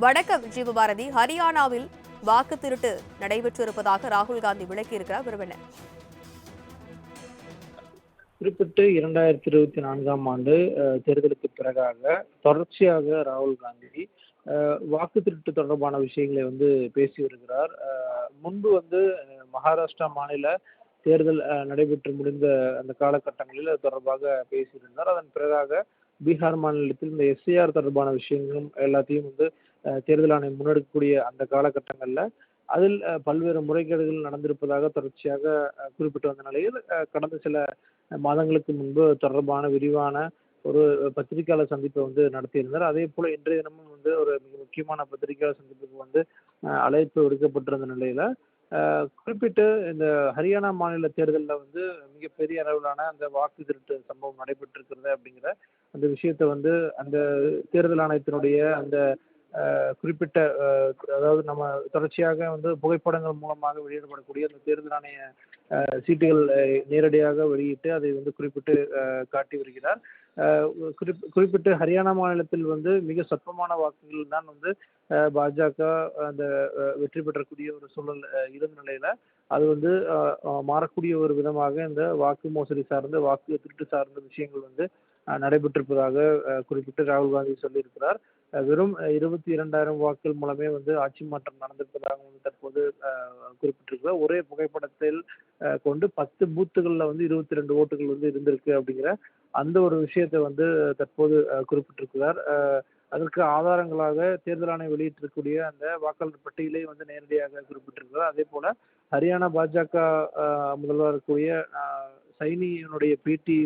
வணக்கம் ஜீவபாரதி. ஹரியானாவில் வாக்கு திருட்டு நடைபெற்றிருப்பதாக ராகுல் காந்தி விளக்கியிருக்கிறார். விவரங்கள் குறிப்பிட்டு 2024ஆம் ஆண்டு தேர்தலுக்கு பிறகாக தொடர்ச்சியாக ராகுல் காந்தி வாக்கு திருட்டு தொடர்பான விஷயங்களை பேசி வருகிறார். முன்பு மகாராஷ்டிரா மாநில தேர்தல் நடைபெற்று முடிந்த அந்த காலகட்டங்களில் அது தொடர்பாக பேசியிருந்தார். அதன் பிறகாக பீகார் மாநிலத்தில் இந்த எஸ்ஐஆர் தொடர்பான விஷயங்களும் எல்லாத்தையும் தேர்தல் ஆணையம் முன்னெடுக்கக்கூடிய அந்த காலகட்டங்களில் அதில் பல்வேறு முறைகேடுகள் நடந்திருப்பதாக தொடர்ச்சியாக குறிப்பிட்டு வந்த நிலையில் கடந்த சில மாதங்களுக்கு முன்பு தொடர்பான விரிவான ஒரு பத்திரிகையாளர் சந்திப்பை நடத்தியிருந்தார். அதே போல இன்றைய தினமும் ஒரு மிக முக்கியமான பத்திரிகையாளர் சந்திப்புக்கு அழைப்பு விடுக்கப்பட்டிருந்த நிலையில குறிப்பிட்டு இந்த ஹரியானா மாநில தேர்தலில் மிகப்பெரிய அளவிலான அந்த வாக்கு திருட்டு சம்பவம் நடைபெற்றிருக்கிறது அப்படிங்கிற அந்த விஷயத்தை அந்த தேர்தல் ஆணையத்தினுடைய அந்த குறிப்பிட்ட அதாவது நம்ம தொடர்ச்சியாக புகைப்படங்கள் மூலமாக வெளியிடப்படக்கூடிய அந்த தேர்தல் ஆணைய சீட்டுகள் நேரடியாக வெளியிட்டு அதை குறிப்பிட்டு காட்டி வருகிறார். குறிப்பிட்டு ஹரியானா மாநிலத்தில் மிக சொற்பமான வாக்குகள் தான் பாஜக அந்த வெற்றி பெற்றக்கூடிய ஒரு சூழல் இருந்த நிலையில அது மாறக்கூடிய ஒரு விதமாக இந்த வாக்கு மோசடி சார்ந்த வாக்கு திருட்டு சார்ந்த விஷயங்கள் நடைபெற்றிருப்பதாக குறிப்பிட்டு ராகுல் காந்தி சொல்லியிருக்கிறார். வெறும் 22,000 வாக்குகள் மூலமே ஆட்சி மாற்றம் நடந்திருப்பதாக தற்போது குறிப்பிட்டிருக்கிறார். ஒரே புகைப்படத்தில் கொண்டு 10 பூத்துகளில் 22 ஓட்டுகள் இருந்திருக்கு அப்படிங்கிற அந்த ஒரு விஷயத்தை தற்போது குறிப்பிட்டிருக்கிறார். அதற்கு ஆதாரங்களாக தேர்தல் ஆணையம் வெளியிட்டிருக்கக்கூடிய அந்த வாக்காளர் பட்டியலை நேரடியாக குறிப்பிட்டிருக்கிறார். அதே போல ஹரியானா பாஜக முதல்வர் இருக்கக்கூடிய சைனியினுடைய பேட்டி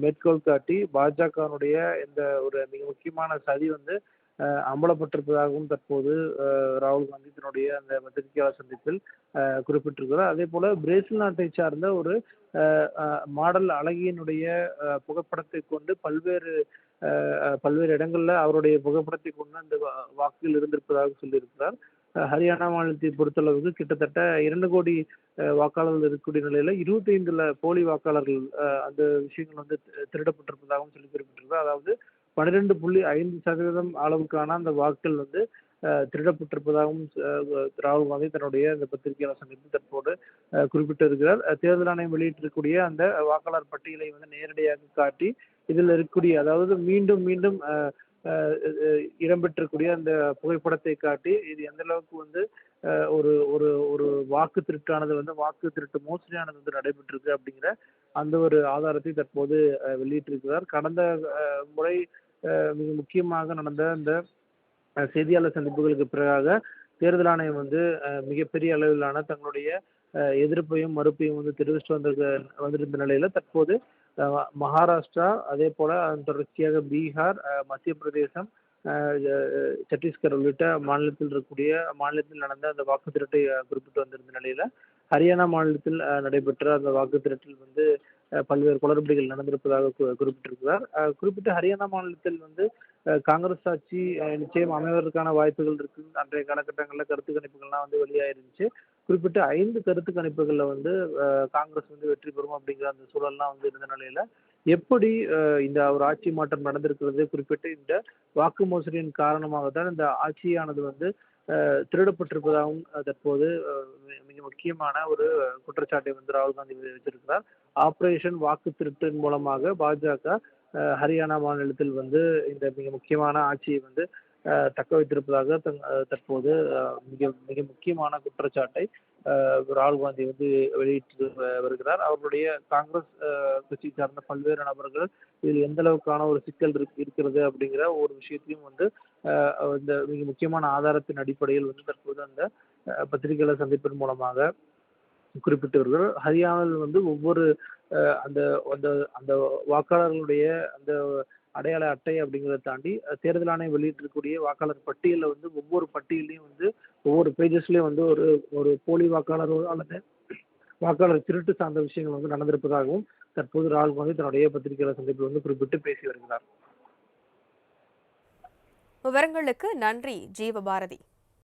மேற்கோள் காட்டி பாஜகனுடைய இந்த ஒரு மிக முக்கியமான சதி அம்பலப்பட்டிருப்பதாகவும் தற்போது ராகுல் காந்தி தன்னுடைய அந்த பத்திரிகையாளர் சந்திப்பில் குறிப்பிட்டிருக்கிறார். அதே போல பிரேசில் நாட்டை சார்ந்த ஒரு மாடல் அழகியினுடைய புகைப்படத்தை கொண்டு பல்வேறு இடங்கள்ல அவருடைய புகைப்படத்தை கொண்டு அந்த வாக்குகள் இருந்திருப்பதாக சொல்லியிருக்கிறார். ஹரியானா மாநிலத்தை பொறுத்தளவுக்கு கிட்டத்தட்ட 2 கோடி வாக்காளர்கள் இருக்கக்கூடிய நிலையில 25 போலி வாக்காளர்கள் அந்த விஷயங்கள் திருடப்பட்டிருப்பதாகவும் சொல்லி குறிப்பிட்டிருக்கிறார். அதாவது 12.5% அளவுக்கான அந்த வாக்குகள் திருடப்பட்டிருப்பதாகவும் ராகுல் காந்தி தன்னுடைய அந்த பத்திரிகையாளர் சந்திப்பில் தற்போது குறிப்பிட்டு இருக்கிறார். தேர்தல் ஆணையம் வெளியிட்டிருக்கக்கூடிய அந்த வாக்காளர் பட்டியலை நேரடியாக காட்டி இதில் இருக்கக்கூடிய அதாவது மீண்டும் மீண்டும் இடம்பெற்றக்கூடிய அந்த புகைப்படத்தை காட்டி இது எந்த அளவுக்கு ஒரு ஒரு ஒரு வாக்கு திருட்டானது வாக்கு திருட்டு மோசடியானது நடைபெற்றிருக்கு அப்படிங்கிற அந்த ஒரு ஆதாரத்தை தற்போது வெளியிட்டிருக்கிறார். கடந்த முறை மிக முக்கியமாக நடந்த அந்த செய்தியாளர் சந்திப்புகளுக்கு பிறகாக தேர்தல் ஆணையம் மிகப்பெரிய அளவிலான தங்களுடைய எதிர்ப்பையும் மறுப்பையும் தெரிவிச்சுட்டு வந்திருந்த நிலையில தற்போது மகாராஷ்டிரா அதே போல அதன் தொடர்ச்சியாக பீகார், மத்திய பிரதேசம், சத்தீஸ்கர் உள்ளிட்ட மாநிலத்தில் நடந்த அந்த வாக்கு திருட்டை குறிப்பிட்டு வந்திருந்த நிலையில ஹரியானா மாநிலத்தில் நடைபெற்ற அந்த வாக்கு திருட்டில் பல்வேறு குளறுபடிகள் நடந்திருப்பதாக குறிப்பிட்டிருக்கிறார். குறிப்பிட்ட ஹரியானா மாநிலத்தில் காங்கிரஸ் ஆட்சி நிச்சயம் அமைவதற்கான வாய்ப்புகள் இருக்கு. அன்றைய காலகட்டங்களில் கருத்து கணிப்புகள்லாம் வெளியாயிருந்துச்சு. குறிப்பிட்ட 5 கருத்து கணிப்புகளில் காங்கிரஸ் வெற்றி பெறும் அப்படிங்கிற அந்த சூழல்லாம் இருந்த நிலையில எப்படி இந்த ஒரு ஆட்சி மாற்றம் நடந்திருக்கிறது குறிப்பிட்டு இந்த வாக்கு மோசடியின் காரணமாக தான் இந்த ஆட்சியானது திருடப்பட்டிருப்பதாகவும் தற்போது மிக முக்கியமான ஒரு குற்றச்சாட்டை ராகுல் காந்தி வச்சிருக்கிறார். ஆபரேஷன் வாக்கு திருட்டின் மூலமாக பாஜக ஹரியானா மாநிலத்தில் இந்த மிக முக்கியமான ஆட்சியை தக்க வைத்திருப்பதாக தற்போது மிக மிக முக்கியமான குற்றச்சாட்டை ராகுல் காந்தி வெளியிட்டு வருகிறார். அவருடைய காங்கிரஸ் கட்சி சார்ந்த பல்வேறு நபர்கள் இதில் எந்த அளவுக்கான ஒரு சிக்கல் இருக்கிறது அப்படிங்கிற ஒரு விஷயத்தையும் இந்த மிக முக்கியமான ஆதாரத்தின் அடிப்படையில் தற்போது அந்த பத்திரிகையாளர் சந்திப்பின் மூலமாக குறிப்பிட்டு வருகிறார். ஹரியானாவில் ஒவ்வொரு அந்த அந்த அந்த வாக்காளர்களுடைய அந்த அடையாள அட்டை அப்படிங்கிறத தாண்டி தேர்தல் ஆணையம் வெளியிட்டிருக்கக்கூடிய வாக்காளர் பட்டியலில் ஒவ்வொரு பட்டியலையும் ஒவ்வொரு பேஜஸ்லயும் ஒரு போலி வாக்காளர் அல்லது வாக்காளர் திருட்டு சார்ந்த விஷயங்கள் நடந்திருப்பதாகவும் தற்போது ராகுல் காந்தி தன்னுடைய பத்திரிகையாளர் சந்திப்பில் குறிப்பிட்டு பேசி வருகிறார். விவரங்களுக்கு நன்றி ஜீவபாரதி.